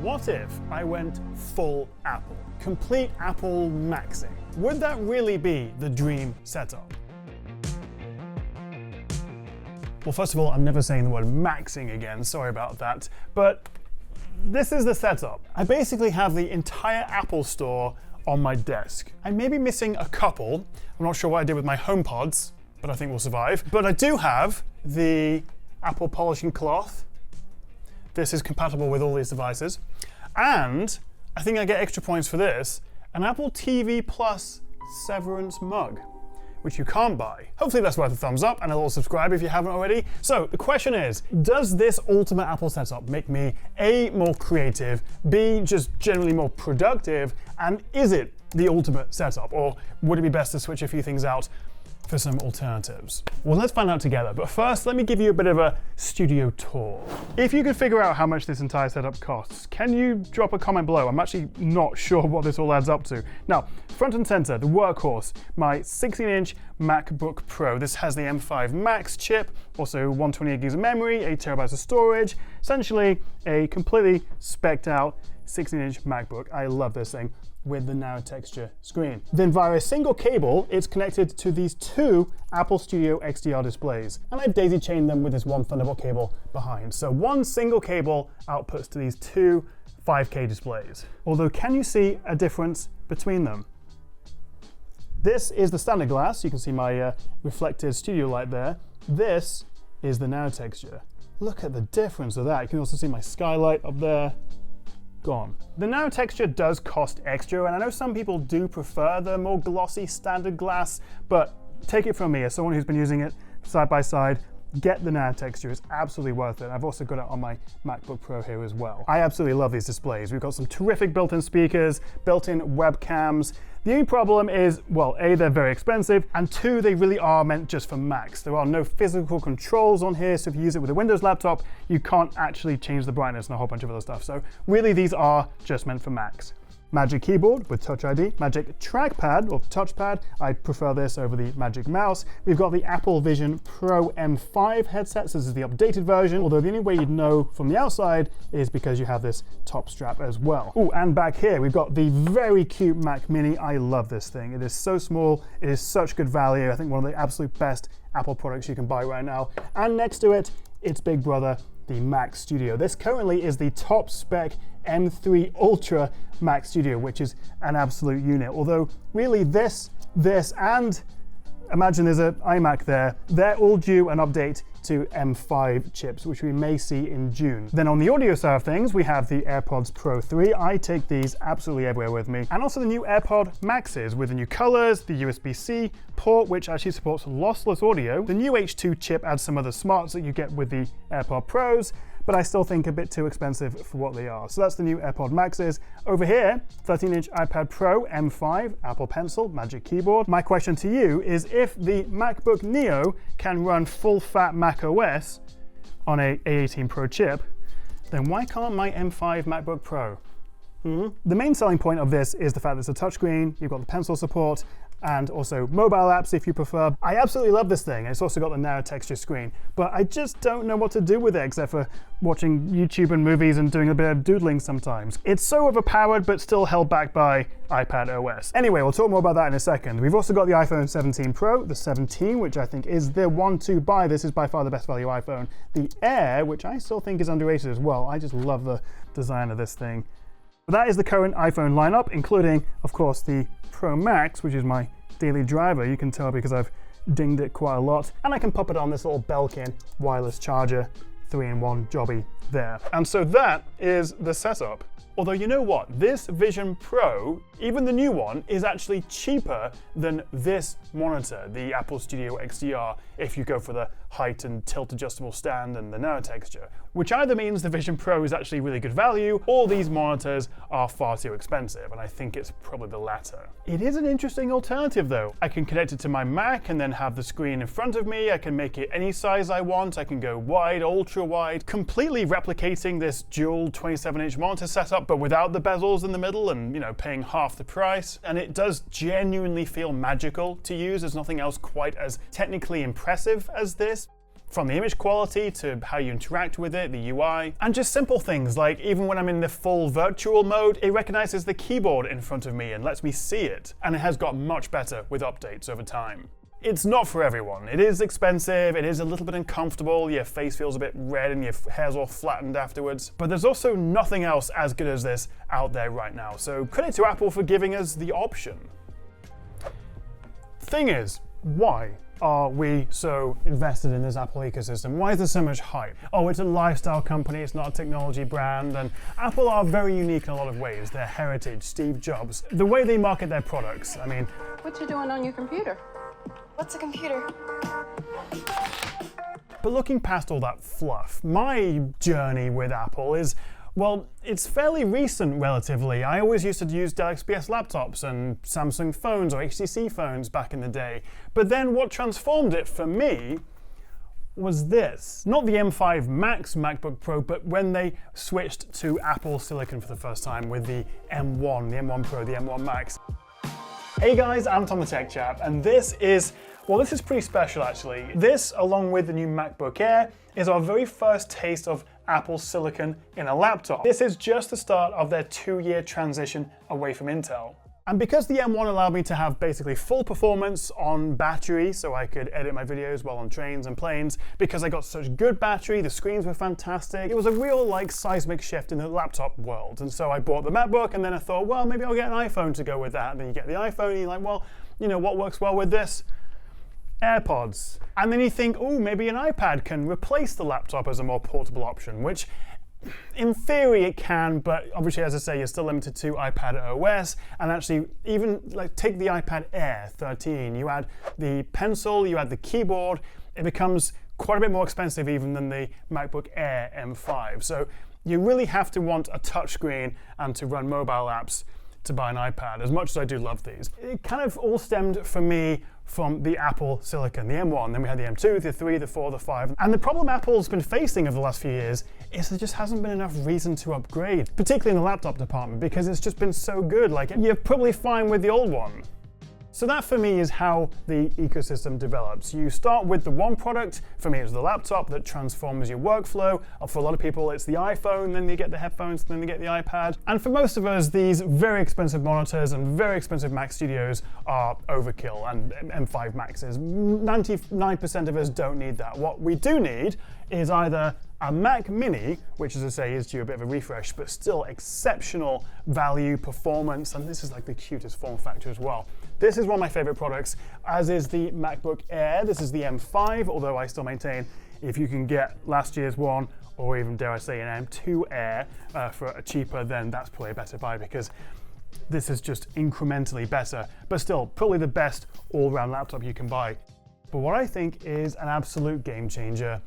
What if I went full Apple? Complete Apple maxing. Would that really be the dream setup? Well, first of all, I'm never saying the word maxing again, sorry about that, but this is the setup. I basically have the entire Apple store on my desk. I may be missing a couple. I'm not sure what I did with my HomePods, but I think we'll survive. But I do have the Apple polishing cloth. This is compatible with all these devices. And I think I get extra points for this, an Apple TV Plus Severance mug, which you can't buy. Hopefully that's worth a thumbs up and a little subscribe if you haven't already. So the question is, does this ultimate Apple setup make me A, more creative, B, just generally more productive, and is it the ultimate setup? Or would it be best to switch a few things out for some alternatives? Well, let's find out together. But first, let me give you a bit of a studio tour. If you could figure out how much this entire setup costs, can you drop a comment below? I'm actually not sure what this all adds up to. Now, front and center, the workhorse, my 16-inch MacBook Pro. This has the M5 Max chip, also 128 gigs of memory, 8 terabytes of storage, essentially a completely specced out 16-inch MacBook. I love this thing, with the Nano Texture screen. Then via a single cable, it's connected to these two Apple Studio XDR displays. And I've daisy chained them with this one Thunderbolt cable behind. So one single cable outputs to these two 5K displays. Although, can you see a difference between them? This is the standard glass. You can see my reflected studio light there. This is the Nano Texture. Look at the difference of that. You can also see my skylight up there. Gone. The Nano Texture does cost extra, and I know some people do prefer the more glossy standard glass, but take it from me, as someone who's been using it side by side, get the Nano Texture. It's absolutely worth it. I've also got it on my MacBook Pro here as well. I absolutely love these displays. We've got some terrific built-in speakers, built-in webcams. The only problem is, well, A, they're very expensive, and 2, they really are meant just for Macs. There are no physical controls on here, so if you use it with a Windows laptop, you can't actually change the brightness and a whole bunch of other stuff. So really, these are just meant for Macs. Magic Keyboard with Touch ID, Magic Trackpad or Touchpad. I prefer this over the Magic Mouse. We've got the Apple Vision Pro M5 headset, so this is the updated version, although the only way you'd know from the outside is because you have this top strap as well. Oh, and back here we've got the very cute Mac Mini. I love this thing. It is so small, it is such good value. I think one of the absolute best Apple products you can buy right now. And next to it, its big brother, the Mac Studio. This currently is the top spec M3 Ultra Mac Studio, which is an absolute unit. Although really this, and imagine there's an iMac there, they're all due an update to M5 chips, which we may see in June. Then on the audio side of things, we have the AirPods Pro 3. I take these absolutely everywhere with me. And also the new AirPod Maxes with the new colors, the USB-C port, which actually supports lossless audio. The new H2 chip adds some other smarts that you get with the AirPod Pros, but I still think a bit too expensive for what they are. So that's the new AirPod Maxes. Over here, 13-inch iPad Pro, M5, Apple Pencil, Magic Keyboard. My question to you is, if the MacBook Neo can run full-fat Mac OS on a A18 Pro chip, then why can't my M5 MacBook Pro? The main selling point of this is the fact that it's a touchscreen, you've got the pencil support, and also mobile apps if you prefer. I absolutely love this thing. It's also got the Nano Texture screen, but I just don't know what to do with it except for watching YouTube and movies and doing a bit of doodling sometimes. It's so overpowered, but still held back by iPad OS. Anyway, we'll talk more about that in a second. We've also got the iPhone 17 Pro, the 17, which I think is the one to buy. This is by far the best value iPhone. The Air, which I still think is underrated as well. I just love the design of this thing. But that is the current iPhone lineup, including, of course, the Pro Max, which is my daily driver. You can tell because I've dinged it quite a lot. And I can pop it on this little Belkin wireless charger, 3-in-1 jobby there. And so that is the setup. Although, you know what? This Vision Pro, even the new one, is actually cheaper than this monitor, the Apple Studio XDR, if you go for the height and tilt adjustable stand and the Nano Texture, which either means the Vision Pro is actually really good value, or these monitors are far too expensive, and I think it's probably the latter. It is an interesting alternative though. I can connect it to my Mac and then have the screen in front of me. I can make it any size I want. I can go wide, ultra wide, completely replicating this dual 27-inch monitor setup, but without the bezels in the middle and, you know, paying half the price. And it does genuinely feel magical to use. There's nothing else quite as technically impressive as this. From the image quality to how you interact with it, the UI, and just simple things like even when I'm in the full virtual mode, it recognizes the keyboard in front of me and lets me see it. And it has got much better with updates over time. It's not for everyone. It is expensive, it is a little bit uncomfortable, your face feels a bit red and your hair's all flattened afterwards. But there's also nothing else as good as this out there right now. So credit to Apple for giving us the option. Thing is, why are we so invested in this Apple ecosystem? Why is there so much hype? Oh, it's a lifestyle company, it's not a technology brand, and Apple are very unique in a lot of ways. Their heritage, Steve Jobs, the way they market their products. I mean, what you doing on your computer? What's a computer? But looking past all that fluff, my journey with Apple is, well, it's fairly recent relatively. I always used to use Dell XPS laptops and Samsung phones or HTC phones back in the day. But then what transformed it for me was this. Not the M5 Max MacBook Pro, but when they switched to Apple Silicon for the first time with the M1, the M1 Pro, the M1 Max. Hey guys, I'm Tom the Tech Chap, and this is pretty special actually. This, along with the new MacBook Air, is our very first taste of Apple Silicon in a laptop. This is just the start of their 2-year transition away from Intel. And because the M1 allowed me to have basically full performance on battery, so I could edit my videos while on trains and planes, because I got such good battery, the screens were fantastic, it was a real seismic shift in the laptop world. And so I bought the MacBook, and then I thought, well, maybe I'll get an iPhone to go with that. And then you get the iPhone, and you're like, well, you know, what works well with this? AirPods. And then you think, oh, maybe an iPad can replace the laptop as a more portable option, which in theory it can, but obviously, as I say, you're still limited to iPad OS. And actually, even take the iPad Air 13, you add the pencil, you add the keyboard, it becomes quite a bit more expensive even than the MacBook Air M5. So you really have to want a touchscreen and to run mobile apps to buy an iPad, as much as I do love these. It kind of all stemmed for me from the Apple Silicon, the M1, then we had the M2, the 3, the 4, the 5. And the problem Apple's been facing over the last few years is there just hasn't been enough reason to upgrade, particularly in the laptop department, because it's just been so good. You're probably fine with the old one. So that for me is how the ecosystem develops. You start with the one product. For me, it's the laptop that transforms your workflow. For a lot of people, it's the iPhone, then they get the headphones, then they get the iPad. And for most of us, these very expensive monitors and very expensive Mac Studios are overkill, and M5 Maxes. 99% of us don't need that. What we do need is either a Mac Mini, which as I say is due a bit of a refresh, but still exceptional value, performance, and this is the cutest form factor as well. This is one of my favorite products, as is the MacBook Air. This is the M5, although I still maintain if you can get last year's one, or even dare I say an M2 Air for a cheaper, then that's probably a better buy, because this is just incrementally better, but still probably the best all-round laptop you can buy. But what I think is an absolute game changer,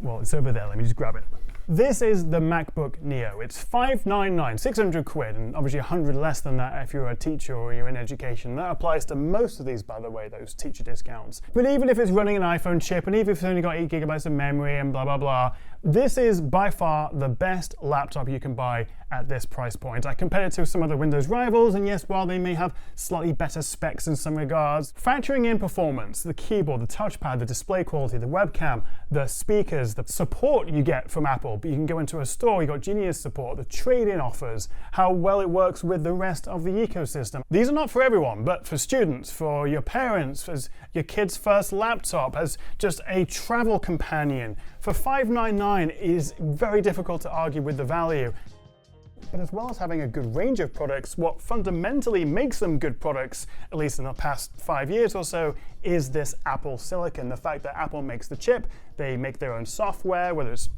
well, it's over there, let me just grab it. This is the MacBook Neo. It's $599, 600 quid, and obviously 100 less than that if you're a teacher or you're in education. That applies to most of these, by the way, those teacher discounts. But even if it's running an iPhone chip, and even if it's only got 8 gigabytes of memory and blah, blah, blah, this is by far the best laptop you can buy at this price point. I compared it to some of the Windows rivals, and yes, while they may have slightly better specs in some regards, factoring in performance, the keyboard, the touchpad, the display quality, the webcam, the speakers, the support you get from Apple, but you can go into a store, you got Genius support, the trade-in offers, how well it works with the rest of the ecosystem. These are not for everyone, but for students, for your parents, as your kid's first laptop, as just a travel companion. For $599 is very difficult to argue with the value. But as well as having a good range of products, what fundamentally makes them good products, at least in the past 5 years or so, is this Apple Silicon. The fact that Apple makes the chip, they make their own software, whether it's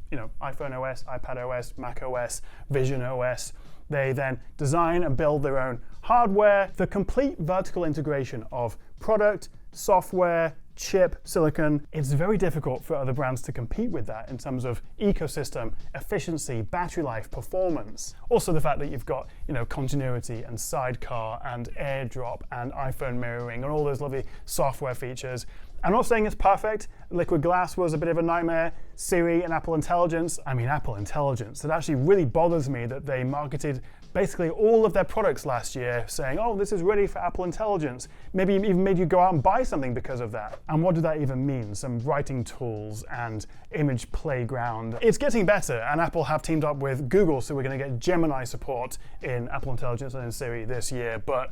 iPhone OS, iPad OS, Mac OS, Vision OS. They then design and build their own hardware. The complete vertical integration of product, software, chip, silicon, it's very difficult for other brands to compete with that in terms of ecosystem, efficiency, battery life, performance. Also the fact that you've got, continuity and sidecar and AirDrop and iPhone mirroring and all those lovely software features. I'm not saying it's perfect. Liquid Glass was a bit of a nightmare. Siri and Apple Intelligence. I mean, Apple Intelligence. It actually really bothers me that they marketed basically all of their products last year saying, oh, this is ready for Apple Intelligence. Maybe even made you go out and buy something because of that. And what did that even mean? Some writing tools and image playground. It's getting better, and Apple have teamed up with Google, so we're going to get Gemini support in Apple Intelligence and in Siri this year, but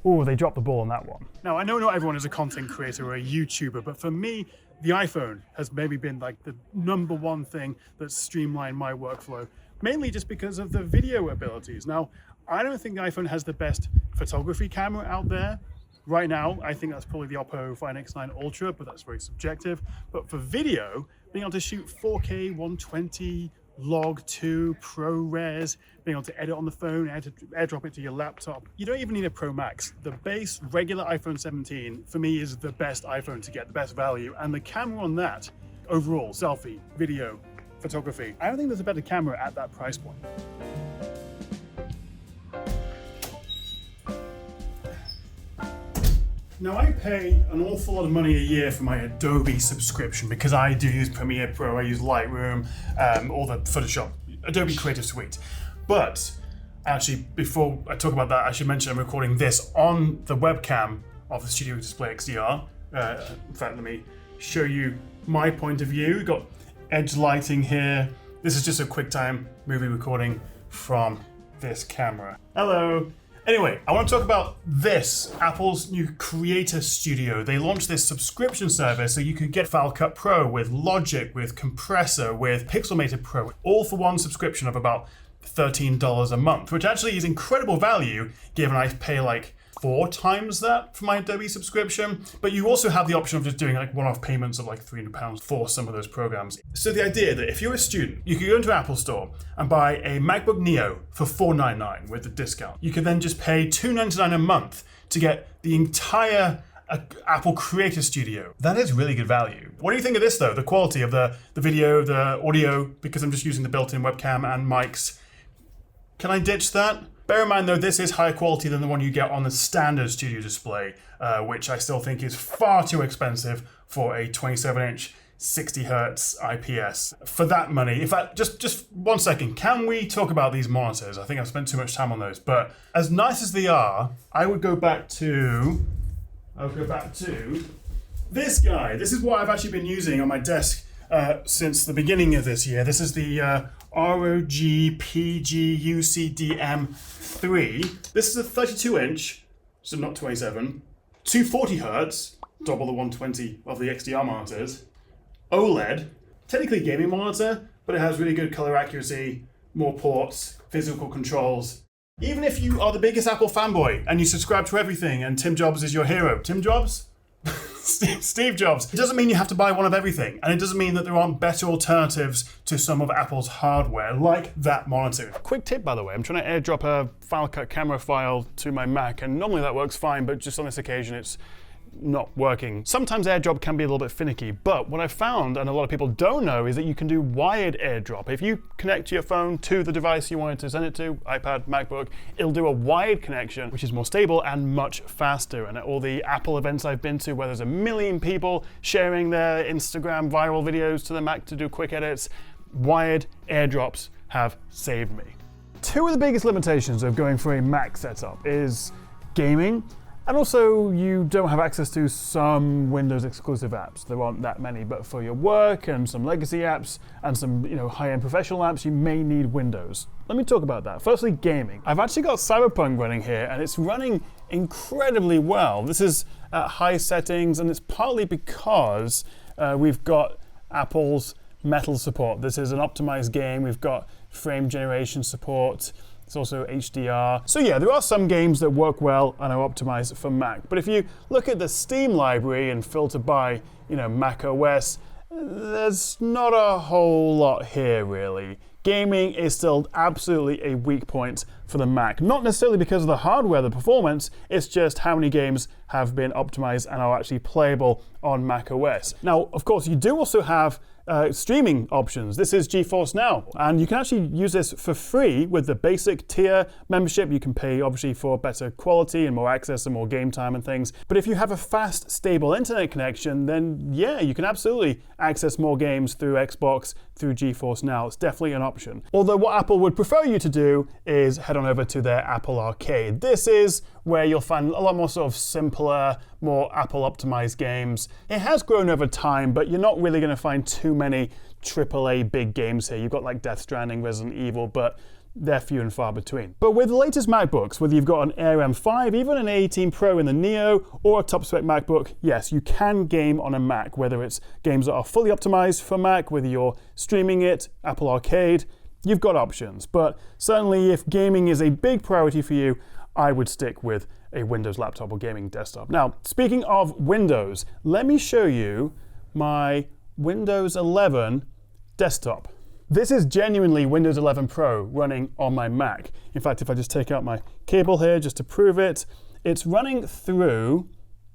ooh, they dropped the ball on that one. Now, I know not everyone is a content creator or a YouTuber, but for me, the iPhone has maybe been like the #1 thing that's streamlined my workflow, mainly just because of the video abilities. Now, I don't think the iPhone has the best photography camera out there. Right now, I think that's probably the Oppo Find X9 Ultra, but that's very subjective. But for video, being able to shoot 4K 120, Log 2, ProRes, being able to edit on the phone, AirDrop it to your laptop. You don't even need a Pro Max. The base regular iPhone 17 for me is the best iPhone to get the best value, and the camera on that, overall, selfie, video, photography, I don't think there's a better camera at that price point. Now, I pay an awful lot of money a year for my Adobe subscription because I do use Premiere Pro, I use Lightroom, all the Photoshop, Adobe Creative Suite. But actually, before I talk about that, I should mention I'm recording this on the webcam of the Studio Display XDR. In fact, let me show you my point of view. We've got edge lighting here. This is just a QuickTime movie recording from this camera. Hello. Anyway, I want to talk about this, Apple's new Creator Studio. They launched this subscription service so you can get Final Cut Pro with Logic, with Compressor, with Pixelmator Pro, all for one subscription of about $13 a month, which actually is incredible value given I pay like 4 times that for my Adobe subscription. But you also have the option of just doing like one-off payments of like £300 for some of those programs. So the idea that if you're a student, you could go into Apple Store and buy a MacBook Neo for $499 with the discount. You could then just pay $299 a month to get the entire Apple Creator Studio. That is really good value. What do you think of this though? The quality of the video, the audio, because I'm just using the built-in webcam and mics. Can I ditch that? Bear in mind though, this is higher quality than the one you get on the standard Studio Display, which I still think is far too expensive for a 27-inch 60Hz IPS. For that money, in fact, just 1 second, can we talk about these monitors? I think I've spent too much time on those, but as nice as they are, I would go back to this guy. This is what I've actually been using on my desk since the beginning of this year. This is the ROG PG UCDM3. This is a 32-inch, so not 27, 240Hz, double the 120 of the XDR monitors, OLED, technically gaming monitor, but it has really good color accuracy, more ports, physical controls. Even if you are the biggest Apple fanboy and you subscribe to everything and Tim Jobs is your hero, Tim Jobs? Steve Jobs. It doesn't mean you have to buy one of everything, and it doesn't mean that there aren't better alternatives to some of Apple's hardware, like that monitor. Quick tip, by the way, I'm trying to AirDrop a Final Cut camera file to my Mac, and normally that works fine, but just on this occasion it's not working. Sometimes AirDrop can be a little bit finicky, but what I found, and a lot of people don't know, is that you can do wired AirDrop. If you connect your phone to the device you wanted to send it to, iPad, MacBook, it'll do a wired connection, which is more stable and much faster. And at all the Apple events I've been to, where there's 1 million people sharing their Instagram viral videos to the Mac to do quick edits, wired AirDrops have saved me. 2 of the biggest limitations of going for a Mac setup is gaming. And also, you don't have access to some Windows exclusive apps. There aren't that many, but for your work and some legacy apps and some high-end professional apps, you may need Windows. Let me talk about that. Firstly, gaming. I've actually got Cyberpunk running here, and it's running incredibly well. This is at high settings, and it's partly because we've got Apple's Metal support. This is an optimized game. We've got frame generation support. It's also HDR. So yeah, there are some games that work well and are optimized for Mac. But if you look at the Steam library and filter by, Mac OS, there's not a whole lot here really. Gaming is still absolutely a weak point for the Mac. Not necessarily because of the hardware, the performance, it's just how many games have been optimized and are actually playable on Mac OS. Now, of course, you do also have streaming options. This is GeForce Now, and you can actually use this for free with the basic tier membership. You can pay obviously for better quality and more access and more game time and things. But if you have a fast, stable internet connection, then yeah, you can absolutely access more games through Xbox, through GeForce Now. It's definitely an option. Although what Apple would prefer you to do is head on over to their Apple Arcade. This is where you'll find a lot more sort of simpler, more Apple optimized games. It has grown over time, but you're not really going to find too many AAA big games here. You've got like Death Stranding, Resident Evil, but they're few and far between. But with the latest MacBooks, whether you've got an Air M5, even an A18 Pro in the Neo, or a top-spec MacBook, yes, you can game on a Mac, whether it's games that are fully optimized for Mac, whether you're streaming it, Apple Arcade, you've got options. But certainly if gaming is a big priority for you, I would stick with a Windows laptop or gaming desktop. Now, speaking of Windows, let me show you my Windows 11 desktop. This is genuinely Windows 11 Pro running on my Mac. In fact, if I just take out my cable here just to prove it, it's running through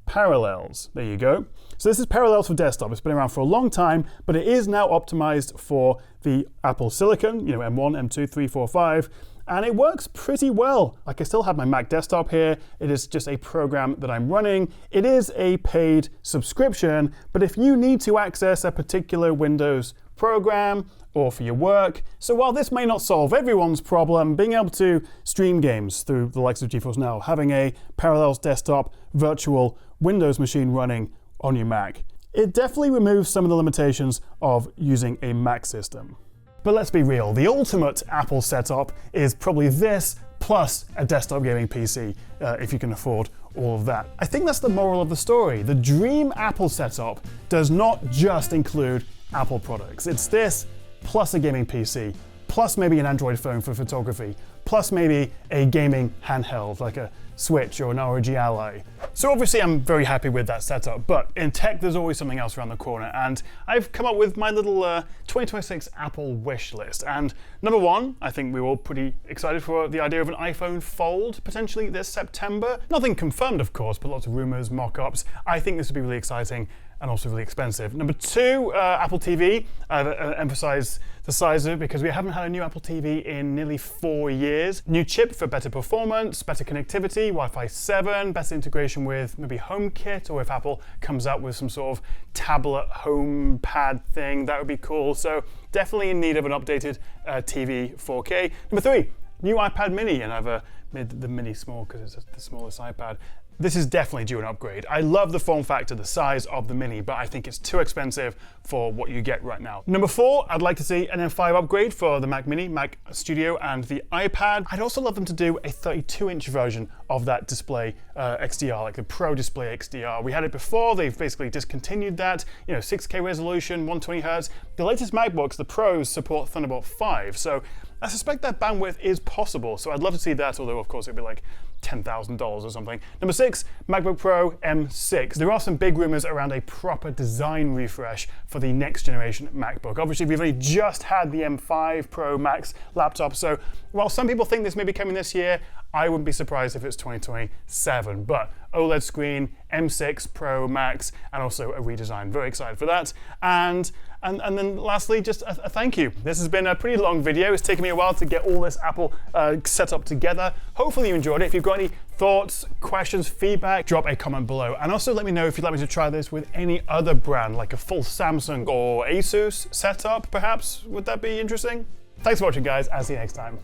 Parallels. There you go. So this is Parallels for desktop. It's been around for a long time, but it is now optimized for the Apple Silicon, you know, M1, M2, 3, 4, 5, and it works pretty well. Like, I still have my Mac desktop here. It is just a program that I'm running. It is a paid subscription, but if you need to access a particular Windows program or for your work, so while this may not solve everyone's problem, being able to stream games through the likes of GeForce Now, having a Parallels desktop virtual Windows machine running on your Mac, it definitely removes some of the limitations of using a Mac system. But let's be real, the ultimate Apple setup is probably this plus a desktop gaming PC, if you can afford all of that. I think that's the moral of the story. The dream Apple setup does not just include Apple products. It's this plus a gaming PC, plus maybe an Android phone for photography, plus maybe a gaming handheld like a Switch or an ROG Ally. So obviously I'm very happy with that setup, but in tech there's always something else around the corner, and I've come up with my little 2026 Apple wish list. And number one, I think we were all pretty excited for the idea of an iPhone Fold potentially this September. Nothing confirmed, of course, but lots of rumors, mock-ups. I think this would be really exciting and also really expensive. Number two, Apple TV. I've emphasized the size of it because we haven't had a new Apple TV in nearly 4 years. New chip for better performance, better connectivity, Wi-Fi 7, better integration with maybe HomeKit, or if Apple comes out with some sort of tablet home pad thing, that would be cool. So definitely in need of an updated TV 4K. Number three, new iPad mini, and I've made the mini small because it's the smallest iPad. This is definitely due an upgrade. I love the form factor, the size of the Mini, but I think it's too expensive for what you get right now. Number four, I'd like to see an M5 upgrade for the Mac Mini, Mac Studio, and the iPad. I'd also love them to do a 32-inch version of that display XDR, like the Pro Display XDR. We had it before, they've basically discontinued that. You know, 6K resolution, 120 Hz. The latest MacBooks, the Pros, support Thunderbolt 5, so I suspect that bandwidth is possible, so I'd love to see that, although of course it'd be like $10,000 or something. Number six, MacBook Pro M6. There are some big rumors around a proper design refresh for the next generation MacBook. Obviously, we've only just had the M5 Pro Max laptop, so while some people think this may be coming this year, I wouldn't be surprised if it's 2027. But OLED screen, M6 Pro Max, and also a redesign. Very excited for that. And then lastly, just a thank you. This has been a pretty long video. It's taken me a while to get all this Apple set up together. Hopefully you enjoyed it. If you've got any thoughts, questions, feedback, drop a comment below. And also let me know if you'd like me to try this with any other brand, like a full Samsung or Asus setup, perhaps. Would that be interesting? Thanks for watching, guys. I'll see you next time.